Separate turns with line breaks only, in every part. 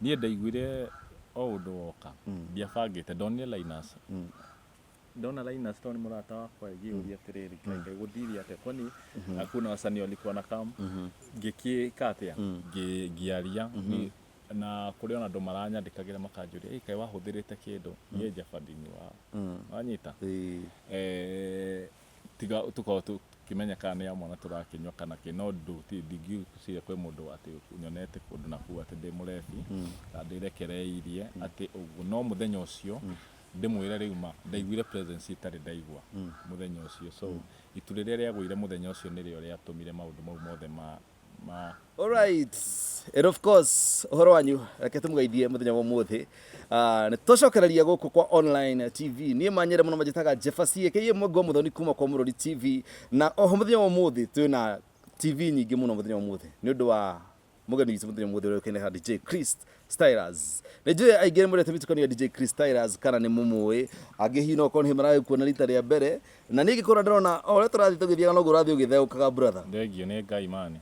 niĩ ndaiguire o ũndũ woka ndiabangĩte ndonire Linus ndona Linus to nĩ mũrata wakwa ngĩũria atĩrĩrĩ kaĩ gũthiria atĩa kwani kuna wasanii walikuwa na kam ngĩkĩka atĩa ngĩaria na kũrĩ ona andũ maranyandĩkagĩra makanjũria kaĩ wahũthĩrĩte kĩndũ niĩ njabandini wao wanyita tiga tukorwo tukimenya kana nĩ mwana tũrakĩnyua kana kĩ no ndingĩciria kwĩ mũndũ atĩ nyonete kũndũ na kũu atĩ ndĩ mũrebi na ndĩrekereirie atĩ ũguo no mũthenya ũcio ndĩmwĩre rĩu ma ndaiguire presence itarĩ ndaigua mũthenya ũcio so itu rĩrĩa rĩagũire mũthenya ũcio nĩrĩo rĩatũmire maũndũ mau mothe ma
all right, and of course ũhoro wanyu reke tũmũgeithie mũthenya wa ũmũthĩ nĩ tũcokereria gũkũ kwa online TV niĩ manyere mũno manjĩtaga Jeffaci aka Mwanga Mũthoni kuma kwa Mũrori TV na oho mũthenya wa ũmũthĩ twĩna TV nyingĩ mũno mũthenya wa ũmũthĩ nĩ ũndũ wa mũgeni witũ mũthenya wa ũmũthĩ ũrĩa ũkenega DJ Chris Stylers nĩnjũĩ aingĩ nĩmũrete mĩtukanio ya DJ Chris Stylers kana nĩ mũmũĩ angĩ hihi no okorwo nĩ maragĩkuona rita rĩa mbere na niĩ ngĩkora ndĩrona o ũrĩa tũrathiĩ tũgĩthiaga noguo ũrathiĩ ũgĩtheũkaga brother
thengio nĩ Ngai mani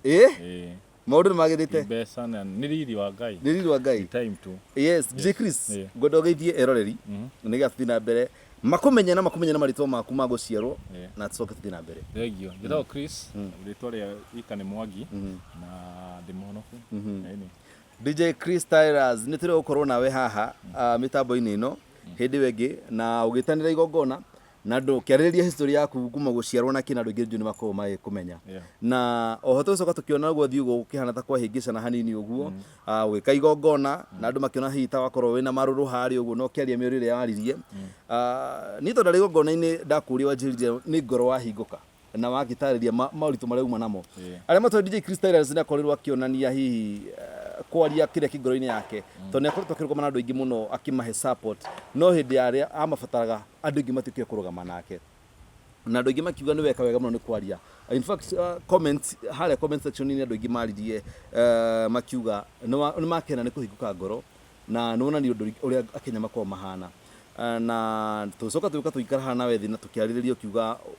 maũndũ nĩ magĩrĩte
mbeca nĩ riri wa Ngai
nĩ riri wa Ngai
time to
yes DJ Chris ngwenda ũgeithie eroreri nĩgetha tũthiĩ na mbere makumenye na marĩtwa maku ma gũciarwo na tũcoke tũthiĩ na mbere
thengio njĩtagwo Chris rĩtwa rĩa ika nĩ Mwangi na ndĩ mũhonoku
DJ Chris Stylers nĩ tũrĩ gũkorwo nawe haha mĩtambo-inĩ ĩno hĩndĩ wengĩ na ũgĩtanĩra igongona na andũ kĩarĩrĩria history yaku kuma gũciarwo na kĩna andũ aingĩ nĩ makorwo magĩkũmenya na oho tũcoka tũkĩona ũguo thiĩ ũguo gũkĩhana ta kwahĩngĩcana hanini ũguo gwĩka igongona na andũ makĩona hihi ta wakorwo wĩna marũrũ harĩ ũguo no kĩaria mĩũrĩ ĩrĩa waririe niĩ tondũ arĩ igongona-inĩ ndakũria wanjĩrĩria nĩ ngoro wahingũka na wagĩtarĩria maũritũ marĩa uma namo arĩa matũĩ DJ Chris Stylers nĩ akorirwo akĩonania hihi kwaria kĩrĩa kĩngoro-inĩ yake tondũ nĩ akoretwo akĩrũgama na andũ aingĩ mũno akĩmahe support no hĩndĩ arĩa amabataraga andũ aingĩ matuĩke kũrũgama nake na andũ aingĩ makiuga nĩ weka wega mũno nĩ kwaria in fact harĩa comment section -inĩ andũ aingĩ maririe makiuga nĩ makena nĩ kũhingũka ngoro na nĩ wonania ũndũ ũrĩa Akenya makoragwo mahana na tũcoka tũikara haha nawe thĩ na tũkĩarĩrĩria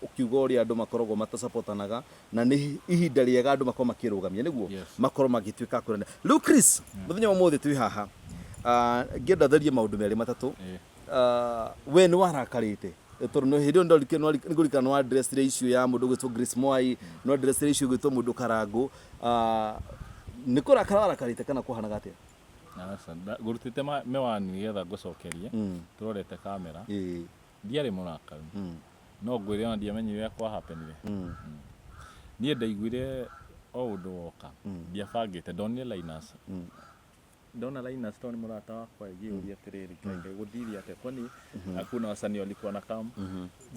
ũkiuga ũrĩa andũ makoragwo matasupportanaga na nĩ ihinda rĩega andũ makorwo makĩrũgamia nĩguo makorwo magĩtuĩka kũrana rĩu Chris mũthenya wa ũmũthĩ twĩ haha ngĩenda therie maũndũ merĩ matatũ we nĩ warakarĩte tondũ hĩndĩ ĩyo nĩ kũrikana no address issue ya mũndũ gwĩtwo Grace Mwai no address issue gwĩtwo mũndũ Karangũ nĩ kũrakara warakarĩte kana kũhanaga atĩa
ngũrutĩte mewani nĩgetha ngũcokerie tũrorete kamera ndiarĩ mũrakaru no ngwĩre ona ndiamenyire ũrĩa kwahapenire niĩ ndaiguire o ũndũ woka ndiabangĩte ndonire Linus ndona Linus to nĩ mũrata wakwa ngĩũria atĩrĩrĩ kaĩ gũthiria atĩa kwani kuna wasanii walikuwa na kam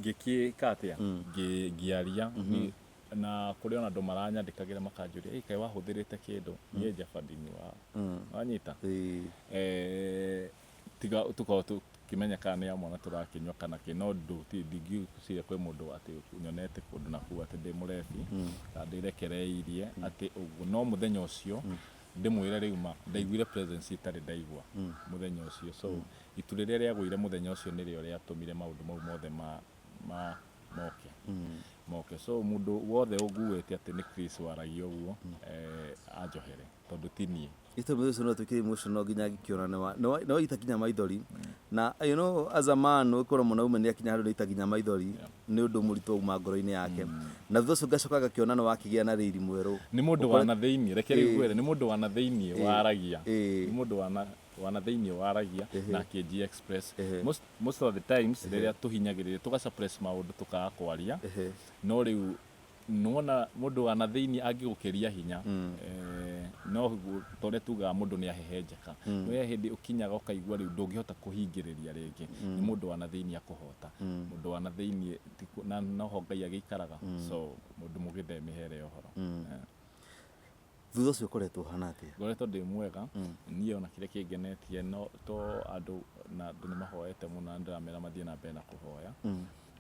ngĩkĩka atĩa ngĩaria na kũrĩ ona andũ maranyandĩkagĩra makanjũria kaĩ wahũthĩrĩte kĩndũ niĩ njabandini wao wanyita tiga tukorwo tukimenya kana nĩ mwana tũrakĩnyua kana kĩ no ndingĩciria kwĩ mũndũ atĩ nyonete kũndũ na kũu atĩ ndĩ mũrebi na ndĩrekereirie atĩ ũguo no mũthenya ũcio ndĩmwĩre rĩu ma ndaiguire presence itarĩ ndaigua mũthenya ũcio so itu rĩrĩa rĩagũire mũthenya ũcio nĩrĩo rĩatũmire maũndũ mau mothe moke so mũndũ wothe ũguĩte atĩ nĩ Chris waragia ũguo anjohere tondũ ti niĩ
itũmi ũcio no twĩkĩre emotional nginya ngĩkĩona no itakinya maithori na you know as a man ũkora mũno uma nĩ akinya handũ itakinya maithori nĩ ũndũ mũritũ uma ngoro-inĩ yake na thutha ũcio ngacoka ngakĩona nĩ wakĩgĩa na rĩri mwerũ
nĩ mũndũ wa na thĩinĩ reke rĩu gwethe nĩ mũndũ wa na thĩinĩ waragia nĩ mũndũ wana thĩinĩ waragia na KG Express most of the times rĩrĩa tũhinyagĩrĩria tũgacuppress maũndũ tũkaga kwaria no rĩu nona mũndũ wa na thĩinĩ angĩgũkĩria hinya no tondũ tugaga mũndũ nĩ ahehenjeka we hĩndĩ ũkinyaga ũkaigua rĩu ndũngĩhota kũhingĩrĩria rĩngĩ nĩ mũndũ wa na thĩinĩ akũhota mũndũ wa na thĩinĩ na noho Ngai agĩikaraga so mũndũ mũgĩthemehere ũhoro
thutha ũcio ũkoretwo ũhana atĩa
ngoretwo ndĩ mwega niĩ ona kĩrĩa kĩngenetie no to andũ na andũ nĩ mahoete mũno na ndĩramera mathiĩ na mbere na kũhoya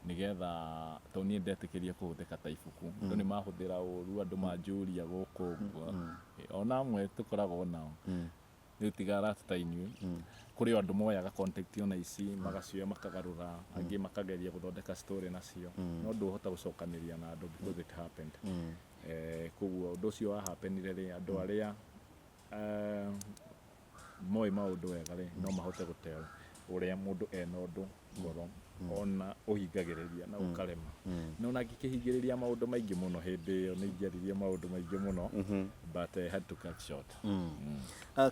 nigetha to niĩ ndetĩkĩrie kũhũthĩka ta ibuku andũ nĩ mahũthĩra ũru andũ manjũria gũkũ ũguo ona amwe tũkoragwo nao rĩu tiga arata ta inyuĩ kũrĩ andũ moyaga contact ona ici magacioya makagarũra angĩ makageria gũthondeka story nacio no ndũhota gũcokanĩria na andũ because it happened koguo ũndũ ũcio wahapenire rĩ andũ arĩa moĩ maũndũ wega rĩ no mahote gũteo ũrĩa mũndũ ena ũndũ ngoro ona ũhingagĩrĩria na ũkarema no ona ngĩkĩhingĩrĩria maũndũ maingĩ mũno hĩndĩ ĩyo nĩ ingĩaririe maũndũ maingĩ mũno but I had to cut short.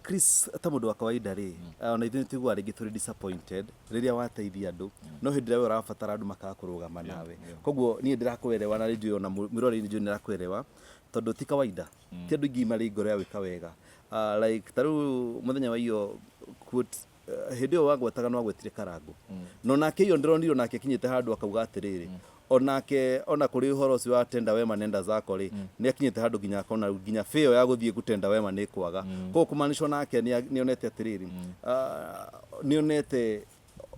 Chris, ta mũndũ wa kawaida rĩ ona ithuĩ tiguo rĩngĩ tũrĩ disappointed rĩrĩa wateithia andũ no hĩndĩ ĩrĩa ũrabatara andũ makakũrũgama nawe koguo niĩ ndĩrakwerewa na rĩndiũ ona mĩrori nĩnjũ nĩrakwerewa tondũ ti kawaida ti andũ aingĩ marĩ ngoro ya gwĩka wega like ta rĩu mũthenya wa iyo quote hĩndĩ ĩyo wagwetaga no wagwetire Karangu no nake iyo ndĩronire nake akinyĩte handũ akauga atĩrĩrĩ onake ona kũrĩ ũhoro ũcio wa tenda wema nenda zako rĩ nĩ akinyĩte handũ nginya akona nginya feo ya gũthiĩ gũtenda wema nĩ kwaga koguo kũmanicwo nake nĩonete atĩrĩrĩ nĩonete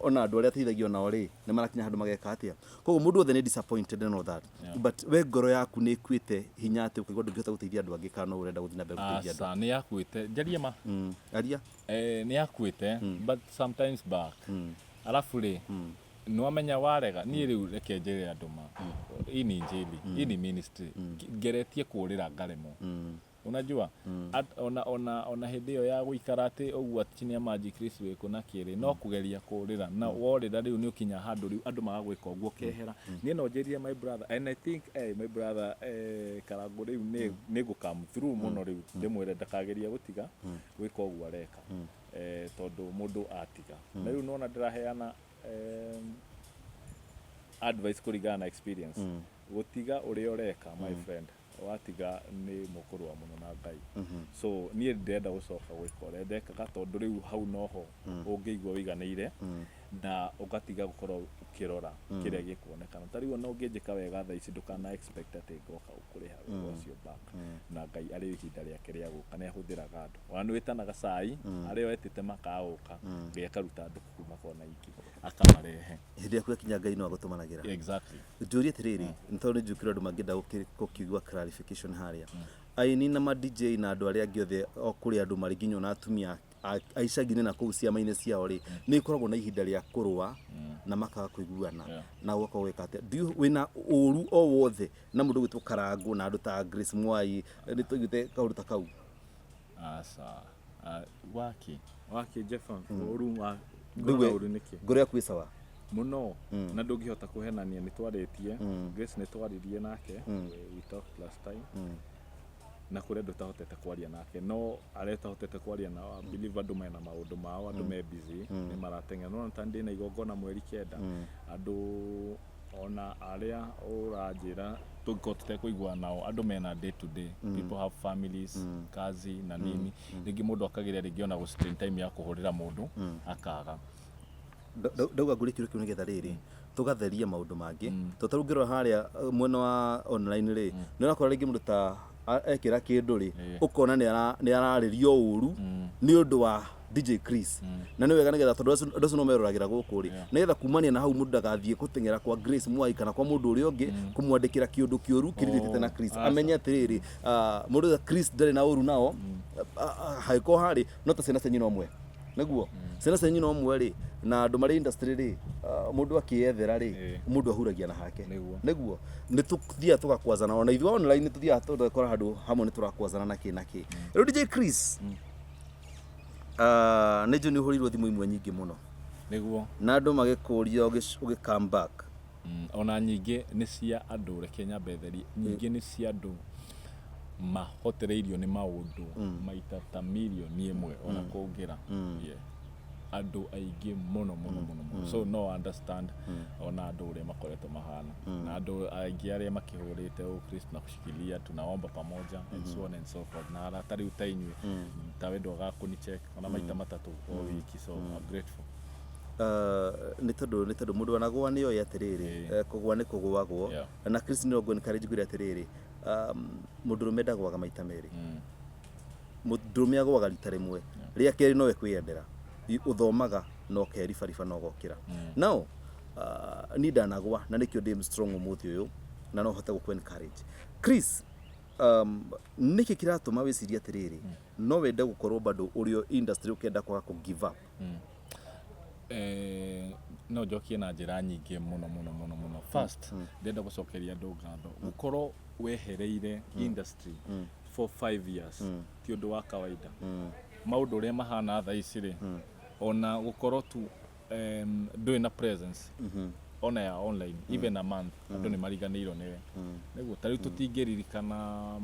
ona andũ arĩa ateithagio nao rĩ nĩ marakinya handũ mageka atĩa koguo mũndũ othe nĩ disappointed and all that but we ngoro yaku nĩ ĩkuĩte hinya atĩ ũkaigua ndũngĩhota gũteithia andũ angĩ kana no ũrenda gũthiĩ na mbere gũteithia andũ
nĩ yakuĩte njaria ma
aria
nĩ yakuĩte but sometimes back alafu rĩ nĩwamenya warega niĩ rĩu reke njĩre andũ ma ini injili ini ministry ngeretie kũrĩra ngaremwo unajua ona hĩndĩ ĩyo ya gũikara atĩ ũguo chini ya Magic Chris wĩkũ na kĩrĩ no kũgeria kũrĩra na worĩra rĩu nĩ ũkinya handũ rĩu andũ magagwĩka ũguo kehera niĩ no njĩrie my brother and I think my brother Karangu rĩu nĩ gũcome through mũno rĩu ndĩmwĩre ndakageria gũtiga gwĩka ũguo areka tondũ mũndũ atiga na rĩu nona ndĩraheana advice kũringana na experience gũtiga ũrĩa ũreka my friend watiga nĩ mũkũrũa mũno na Ngai so niĩ ndĩrenda gũcoka gwĩka ũrĩa ndekaga tondũ rĩu hau noho ũngĩigua ũiganĩire na ũgatiga gũkorwo ũkĩrora kĩrĩa gĩkuonekana ta rĩu no ũngĩnjĩka wega thaa ici ndũkana expect atĩ ngoka ũkũrĩha wĩra ũcio back na Ngai arĩ ihinda rĩake rĩa gũka nĩ ahũthĩraga andũ ona wĩtanaga cai arĩa wetĩte makaũka Ngai akaruta andũ kuma kona ingĩ akamarehe
hĩndĩ yaku yakinya Ngai no agũtũmanagĩra
exactly
njũrie atĩrĩrĩ nĩ tondũ nĩ njũkĩrwo andũ mangĩenda gũkiugua clarification harĩa aini na ma DJ na andũ arĩa angĩ othe kũrĩ andũ marĩ nginya na atumia aicagi-inĩ na kũu ciama-inĩ ciao rĩ nĩ ikoragwo na ihinda rĩa kũrũa na makaga kũiguana na ũgakorwo gwĩka atĩa wĩna ũru o wothe na mũndũ gwĩtwo Karangu na andũ ta Grace Mwai nĩ tũigĩte kaũndũ ta kau
asa waki Jeffa ũru wa ũru nĩkĩ
ngoro yaku ĩ sawa
mũno na ndũngĩhota kũhenania nĩ twarĩtie Grace nĩ twaririe nake we talked last time na kũrĩa ndũtahotete kwaria nake no arĩa tahotete kwaria na believe andũ mena maũndũ mao andũ me busy nĩ marateng'era no ta ndĩ na igongona mweri 9 andũ ona arĩa ũranjĩra tũngĩkorwo tũtekũigua nao andũ mena day to day people have families kazi na nini rĩngĩ mũndũ akageria rĩngĩ ona gũ-spend time ya kũhũrĩra mũndũ akaga
ndauga ngũrĩ kĩrũ kĩu nĩgetha rĩrĩ tũgatheria maũndũ mangĩ tondũ ũngĩrora harĩa mwena wa online rĩ nĩ ũrakora rĩngĩ mũndũ ta ekĩra kĩndũ rĩ ũkona nĩ ararĩrio ũru nĩ ũndũ wa DJ Chris na nĩ wega nĩgetha tondũ andũ acio no meroragĩra gũkũ rĩ nĩgetha kumania na hau mũndũ ndagathiĩ gũteng'era kwa Grace Mwai kana kwa mũndũ ũrĩa ũngĩ kũmwandĩkĩra kĩũndũ kĩũru kĩrĩrĩtĩte na Chris amenye atĩrĩrĩ mũndũ ta Chris ndarĩ na ũru nao haiko harĩ no ta ciana cia nyina ũmwe nĩguo ciana cia nyina ũmwe rĩ na andũ marĩ industry rĩ mũndũ akĩethera rĩ mũndũ ahuragia na hake nĩguo nĩ tũthiaga tũgakwazana ona ithuĩ online tũthiaga tũgakora handũ hamwe nĩ tũrakwazana na kĩ rĩu DJ Chris nĩ njũ nĩ ũhũrĩirwo thimũ imwe nyingĩ mũno
nĩguo
na andũ magĩkũria ũgĩ come back
ona nyingĩ nĩ cia andũ reke nyambe theri nyingĩ nĩ cia andũ mahotereirio nĩ maũndũ maita ta milioni ĩmwe ona kũngĩra andũ aingĩ mũno so no understand ona andũ ũrĩa makoretwo mahana na andũ aingĩ arĩa makĩhũrĩte Kristo na kushikilia tunaomba pamoja and so on and so forth na hata rĩu ta inyuĩ ta wendo gakũnicheck ona maita matatũ o wiki so I'm grateful
nĩ tondũ mũndũ anagwa nĩ oĩ atĩrĩrĩ kũgwa nĩ kũgwagwo na Kristo nĩ ogwo nĩ karĩ njugire atĩrĩrĩ mũndũrũme ndagwaga maita merĩ mũndũrũme agwaga rita rĩmwe rĩa kerĩ nowe kwĩyendera uthomaga no keribariba no gokira now ni ndanagwa na nikio ndĩ strong umuthi uyu na no hote gũkũ encourage Chris niki kiratuma wiciria atiriri no wende gukorwo bado urio industry ukenda kwaga ku give up
no jokie na njĩra nyingĩ mũno first ndenda gũcokeria andũ ngatho gukorwo wehereire industry for 5 years ti ũndũ wa kawaida maundu uria mahana tha ici ri ona gukorwo tu ndui na presence ona ya online even a month andu ni mariganirwo niwe niguo tari tutingiririkana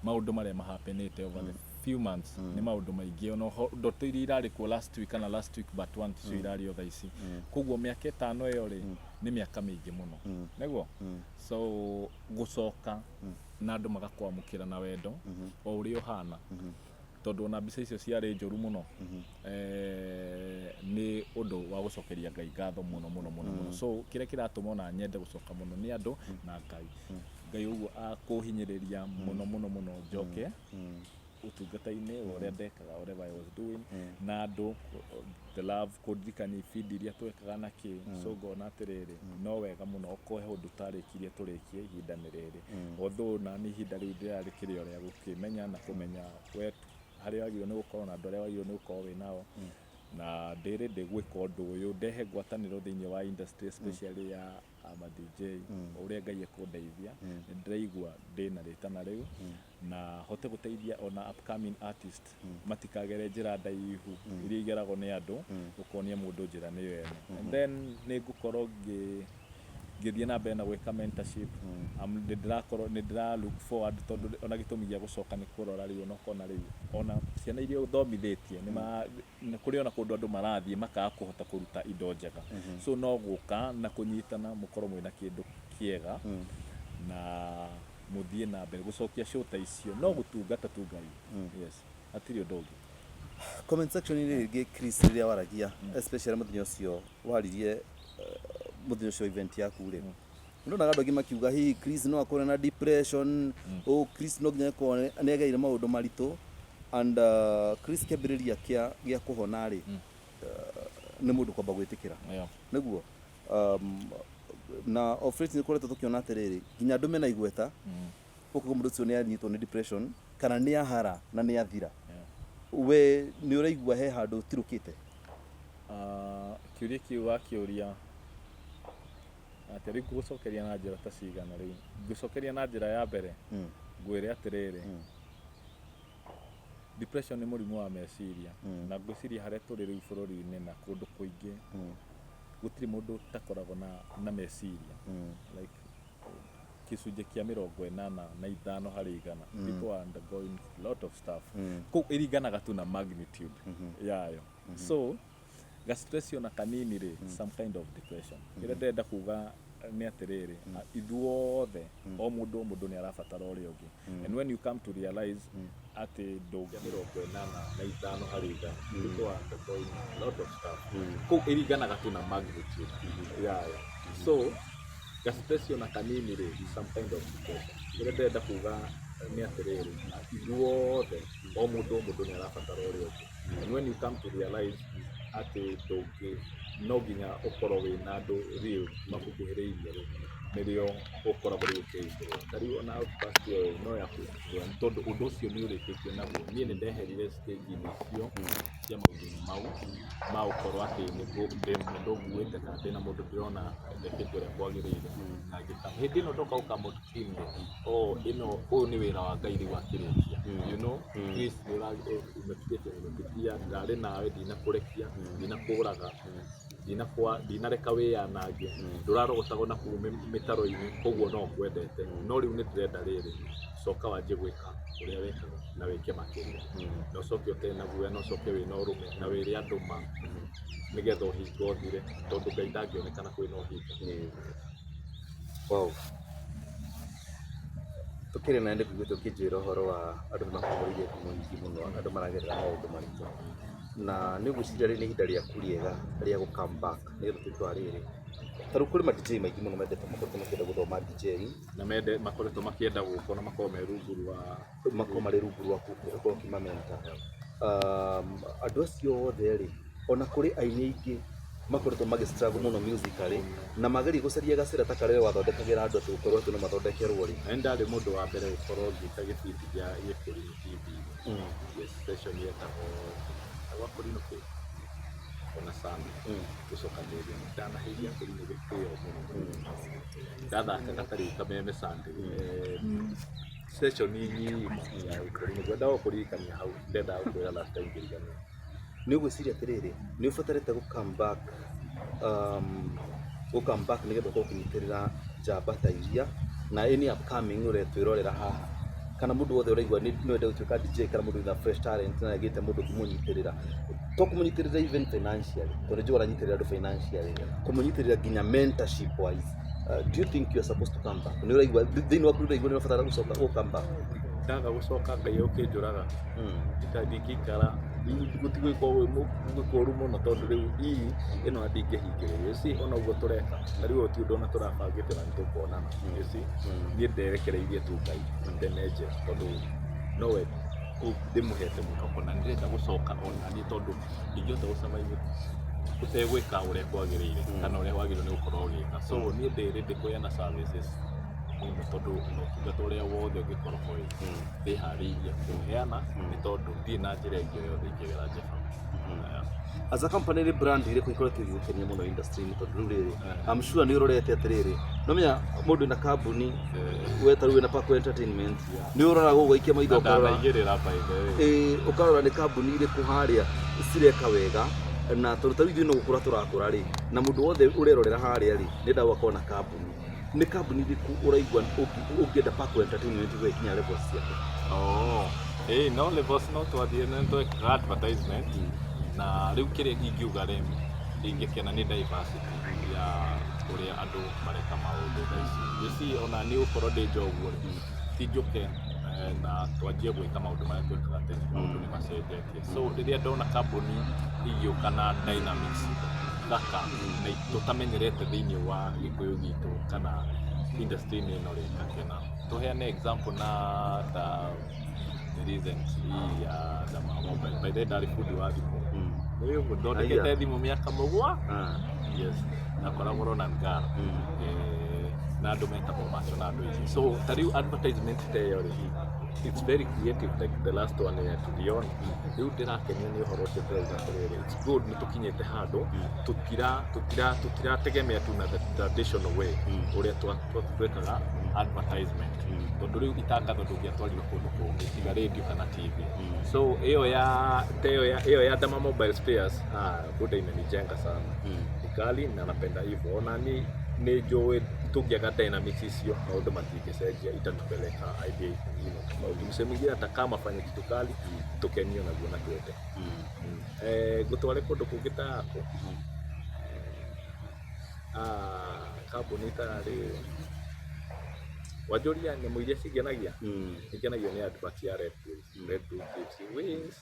maundu maria mahapenete over the few months ni maundu maingi ona ndoto iria irari kuo last week kana last week but one cio irario tha ici koguo miaka 5 iyo ri ni miaka mingi muno niguo so gucoka na andu magakwamukira na wendo o uria uhana tondu ona mbica icio ciari njuru muno ni undu wa gucokeria Ngai ngatho muno so kire kiratuma ona nyende gucoka muno ni andu na Ngai uguo akuhinyiriria muno njoke utungata-ini uria ndekaga whatever I was doing na andu the love kudirikani feed iria twekaga na ki so ngona atiriri no wega muno ukohe undu tarikirie turikie ihinda ni riri although na ni ihinda riu ndirari kirio ria gukimenya na kumenya wetu haria wagirwo ni gukorwo na andu aria wagirwo ni gukorwo winao na ndiri gwika undu uyu ndehe ngwataniro thiini wa industry especially ya ama DJ uria Ngai ekundeithia ndiraigua ndina ritana riu na hote guteithia ona upcoming artist matikagere njira ndaihu iria igeragwo ni andu gukonia mundu njira ni wene and then ni ngukorwo ngithie na mbere na gwika mentorship ndira look forward tondu ona gitumi gia gucoka ni kurora riu ona kona riu ona ciana iria uthomithitie ni kuri ona kundu andu marathie makaga kuhota kuruta indo njega so no guka na kunyitana mukorwo mwina kindu kiega na muthie na mbere gucokia show ta icio no gutungata tu Ngai yes atiri undu ungi
comment section ni ringi Chris riria waragia especially muthenya ucio waririe muthenya ucio event yaku ri ndona andu angi makiuga hi Chris no akore na depression Chris no nginya ko ne geire maundu maritu and Chris kebiriria gia kuhona ri ni mundu kwamba gwitikira niguo na ofrate ni koretwo tukiona atiriri nginya andu mena igweta ukugo mundu ucio ni anyitwo ni depression kana ni ahara na ni athira we ni uraigua he handu tirukite
kiuria kiuga kiuria atiri gucokeria na njira ta cigana riu gucokeria na njira ya mbere ngwire atiriri depression ni murimu wa meciria na ngwiciria haria turi riu bururi-ini na kundu kuingi gutiri mundu takoragwo na meciria like kisuje kia 85 hari igana people are undergoing a lot of stuff ko iriganaga tu na magnitude yayo so ga stress yona kanini ri some kind of depression ire ndenda kuga ni atiriri ithuothe o mundu ni arabatara uri ungi and when you come to realize ati nduga 85 hari igana people are undergoing a lot of stuff ko iriganaga tu na magnitude yayo so ga stress yona kanini ri some kind of depression ire ndenda kuga ni atiriri ithuothe o mundu ni arabatara uri ungi and when you come to realize ati ndugi no nginya ukorwo wina andu real makuguhiriirie nirio ukoragwo riu ukiigirwo tari ona outcast no yaku tondu undu ucio ni urikitio naguo nie ni ndeherire stage-ini icio cia maundu mau ukorwo ati ndu nguite kana ndina mundu ndirona ndekete uria kwagirire na ngita hindi ino ndoka ukamutini uyu ni wira wa Ngai riu akirikia you know Chris umekitia ndari nawe ndinakurekia ndinakuraga ndinareka wiyanange ndurarogotagwo na kuu mitaro-ini koguo no kwendete no riu ni ndirenda riri coka wanjie gwika uria wekaga na wike makiria no coke utena naguo no coke wina urume na wire andu ma nigetha uhingo thire tondu Ngai ndangionekana kwina uhinga
wow tukiri na ndi kugutu kijira horo wa andu makumuririe kumungi muno andu maragerera maundu maritu na ni guciria ri ni ihinda ria kuriega ria gu come back ni rututu ariri taru kuri ma DJ maingi muno mendete makoretwo makienda guthoma DJ
na makoretwo makienda gukona makoro me rungu rwa
kuko kimamenta andu acio othe ri ona kuri aini aingi makoretwo magistruggle muno musically na mageri gucaria gacira ta kare wathondekagira andu tukorwo atu no mathondekerwo ri
ndari mundu wa mbere gukorwo ngita gibindi gia gikuri TV station yetagwo wakurino ke ona sana gucoka nderia ndana hiria kuri ni gikio muno ndathaka gatari kameme sande session nyinyi ya ukolini gwenda gukurikania hau ndenda gukwira last time ngirigania
ni ugwiciria atiriri ni ubatarite gu come back nigetha gukunyitirira njamba ta iria na any upcoming uretwirorera haha kana mundu wothe uraigwa ni wende gutuika DJ kana mundu na fresh talent na agite mundu kumunyitirira to kumunyitirira even financially to njoo aranyitirira do financially kumunyitirira ginya mentorship wise. Do you think you are supposed to come back? Ni uraigwa thini wa kuruda igwa ni ubatara gucoka go come back
ndaga gucoka ngai ukinjuraga ndikikara gutigwe ko gukuru muno tondu riu ino ndingihingiririo si ona ugo tureka riu ti ndona turabangite na nitukuonana si ni nderekereirie tu ngai ndeneje tondu nowe ndimuhete muno kona ndirenda gucoka ona ni tondu ndingihota gucamainia utegwika uria kwagiriire kana uria wagiriire ni gukorwo ugika so ni ndirende kuheana services muno tondu no uria wothe ungikorwo ndihariirie kuheana ni tondu ndi na njira ingĩ yothe ingĩgera njeba.
As a company the brand ire kuikoretwo igukenia muno industry ni tondu riri I'm sure ni urorete atiriri no menya mundu na kambuni wetaru na Paco Entertainment ni urora gugaikia maitho ukarora
igirira baide
ukarora ni kambuni ire kuharia cireka wega na tondu ithuĩ no gukura turakura ri na mundu wothe urerorera haria ri ni ndawa kona kambuni ni kambuni iriku uraigwa ungienda Paco Entertainment gwekinya levels ciake
no levels no twathie nento advertisement na riu kire ingiuga remi ingikena ni diversity ya uria andu mareka maundu thaici ona ni ukorwo ndi njoguo ti njuke na twanjie gwika maundu maria twekaga tene maundu ni macenjetie so riria ndona kambuni igiuka na dynamics thaka na tutamenyerete thiini wa gikuyu gitu kana industry ino ri kakena tuheane example na recent ya the mobile by the dari food wa thimu wewe ndondekete thimu miaka mugwa yes na koragwo na ngara na andu metagwo macio na andu ici so tariu advertisement teyo ri it's very creative like the last one ya tuliona riu ndirakenio ni uhoro ucio turauga atiriri it's good ni tukinyete handu tutira tegemea tu na the traditional way uria twekaga advertisement tondu riu itangatho ndungiatwarirwo kundu kungi tiga radio kana TV so iyo ya Dama Mobile Spares buda imenijenga sana ikali na napenda hivyo ona ni njoi tukiaga dynamics icio maundu matingicenjia itatupeleka idea ingine tofauti msemigira hata kama fanya kitu kali tukenio na guona twete gutware kundu kungita yako kambuni tari wajoria nyamũ iria cingenagia ikenagio nĩ advert ya Red Bull Wings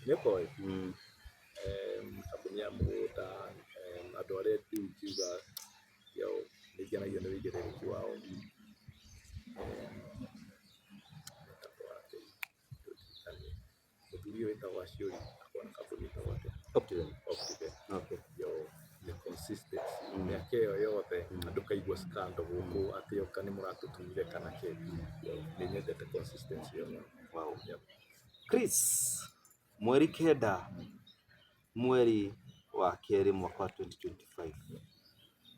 nĩ koi kambuni ya mũgũnda andũ arĩa ngiuga yo ikenagio nĩ wĩigĩrĩrĩki wao mũthuri wĩtagwo Aciuri akona kambuni ĩtagwo
Optiven
okay yo the consistency miaka iyo yothe andu kaigua scandal guku ati oka ni muratutumire kana ke ni nyendete consistency yo.
Wow. Yep. Chris mweri kenda mweri wa keri mwaka 2025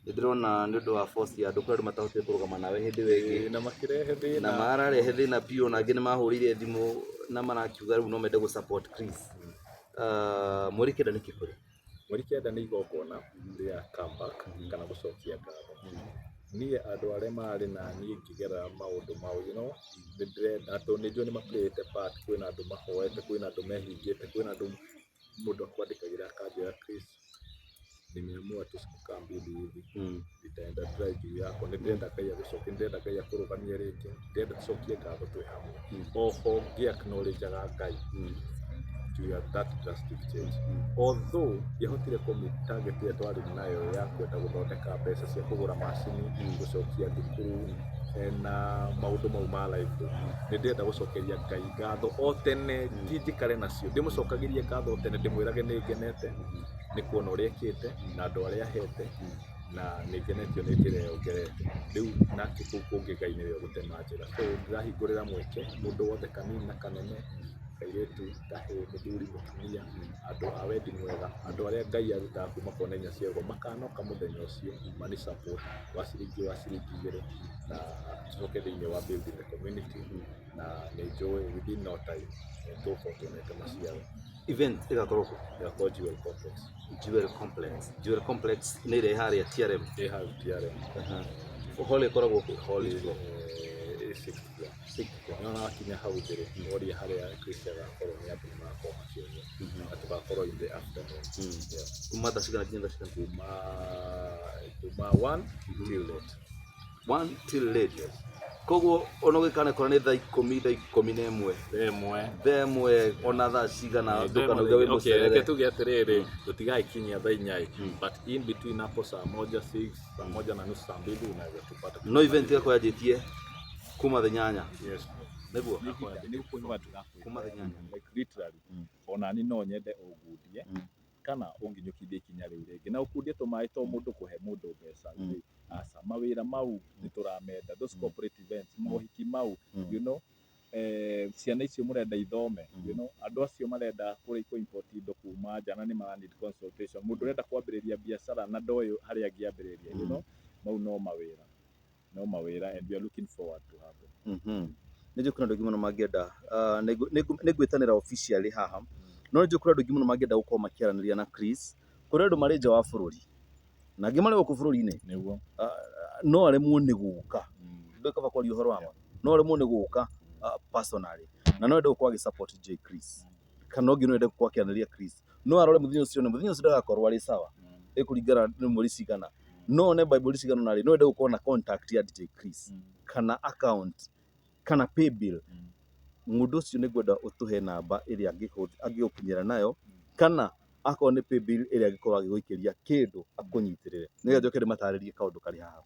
ndirona nĩ ũndũ wa force ya andũ kũrĩa matahotire kũrũgama nawe hĩndĩ wegi
na makirehe thĩna
na mararehe thĩna biũ na angĩ nĩ mahũrire thimũ na marakiuga rĩu no mende gũ support Chris mweri kenda nĩ kĩkũrĩ
mweri kenda nĩ igongona rĩa comeback kana gũcokia ngatho niĩ andũ arĩa marĩ na niĩ ngĩgerera maũndũ mau ndĩrenda tondũ nĩ njũĩ nĩ ma-playĩte part kwĩna andũ mahoete kwĩna andũ mehingĩte kwĩna andũ mũndũ akwandĩkagĩra akanjĩra Chris nimeamua tu sikukambidi hivi nitaenda try juu yako nĩndĩrenda Ngai agũcokie nĩndĩrenda Ngai akũrũgamie rĩngĩ nĩndĩrenda tũcokie ngatho twĩ hamwe oho ngĩ-acknowledge-aga Ngai juu ya that drastic change although yahotire kũmeet target ĩrĩa twarĩ nayo ya kwenda gũthondeka mbeca cia kũgũra macini gũcokia thukuru na maũndũ mau ma life nĩndĩrenda gũcokeria Ngai ngatho o tene njikare nacio ndĩmũcokagĩrie ngatho tene ndĩmwĩrage nĩ ngenete nĩ kuona ũrĩa ekĩte na andũ arĩa ahete na nĩ ngenetio nĩ njĩra ĩyo ngerete rĩu nake kũu kũngĩ Ngai nĩwe ũgũtema njĩra so ndĩrahingũrĩra mweke mũndũ wothe kanini na kanene kairetu tahe muthuri mutumia andu a wendi mwega andu aria Ngai arutaga kuma konenya ciego makanoka muthenya ucio mani support wa ciringi 2 na tucoke thiini wa building the community na ni njui within no time tuonete maciaro.
Event igakorwo
Jewel Complex
nä ire harä TRM hall ĩkoragwo
hall 6 na wakinya hau mbere oria haria Chris agakorwo ni andu magakorwo makĩonia na tugakorwo in the afternoon
kuma thaa cigana nginya thaa cigana?
kuma 1 till late.
Koguo ona gikane kora ni thaa 10 thaa 1 ona thaa cigana
ndukana wi mucerere. Okay, tuge atiriri tutigakinyia thaa 4 but in between hapo saa 1:06 saa 1:30 saa 2 unaweza tupata.
No event yako yajitie kuma thenyanya.
Yes.
Neguo
ni kunywa tugakwira
kuma thenyanya
like literally ona ni no nyende ugundie kana unginyukithie ikinya riu ringi na ukundie tumai to mundu kuhe mundu mbeca asa mawira mau ni turamenda those corporate events mohiki mau you know ciana icio murenda ithome you know andu acio marenda kuri import indo kuma jana ni ma need consultation mundu urenda kwambiriria biashara na ndoyo haria angiambiriria you know mau no mawira and we are looking forward to have
nä njå kwä na andå aingä må no mangäenda nä ngwätanä officially haha no nä njå kwä na andå aingä må no mangäenda gå korwo makä aranä ria na Chris kå rä andå marä nja wa bå rå ri na angä marä gå kå bå rå ri-inä no aremwo nä gå ka ndå kaba kwaria å horo wama no aremwo nä gå ka personally na no ende gå korwo agä support J Chris kana å ngä no ende gå korwo akä aranä ria Chris no arore må thenya å cio ndagakorwo arä sawa ä kå ringana nä mweri cigana no ne Bible cigana narä no ende gå korwo na contact ya DJ Chris kana account kana pay bill mundu ucio nä ngwenda å tå he namba ä rä a angä gå kinyä nayo kana akorwo nä pay bill ä rä a angä korwo agä gå ikä ria kä ndå akå nyitä rä re nä getha njoke ndä matarä rie kaå ndå karä haha.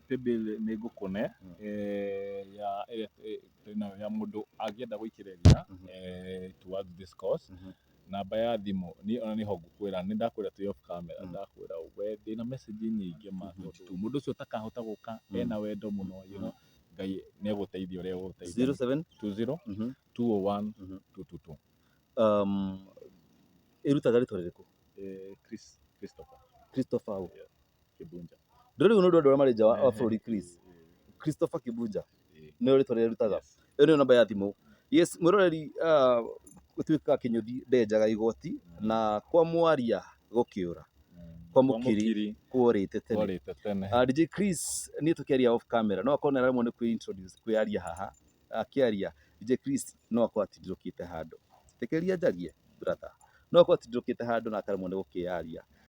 Pay bill nä ngå kåne ya mundu angĩenda gũikĩrĩria towards this cause namba ya thimũ ona nĩ ho ngũkwĩra nĩ ndakwĩra twĩ off camera ndakwĩra we ndĩna message nyingĩ ma tondu mũndũ ũcio ũtakahota gũka ena wendo mũno you know Ngai nĩ egũteithia ũrĩa egũteithia 0720 201 222
ĩrutaga rĩtwa rĩrĩkũ? Christopher
Kibunja
ndĩrĩ nĩ ũndũ arĩa marĩ nja wa bũrũri Christopher Kibunja nĩyo rĩtwa rĩrĩa rĩrutaga ĩyo nĩyo namba ya thimũ. Yes mwĩroreri gũtuĩka kĩnyũthi ndenjaga igoti na kwa mwaria gũkĩũra kwa mũkiri kũrĩte tene. DJ Chris niĩ tũkĩaria off camera no akorwo nĩ aremwo nĩ kwĩ-introduce kwĩyaria haha akĩaria DJ Chris no akorwo atindirũkĩte handũ tekĩria njarie brother no akorwo atindirũkĩte handũ na akaremwo nĩ gũkĩyaria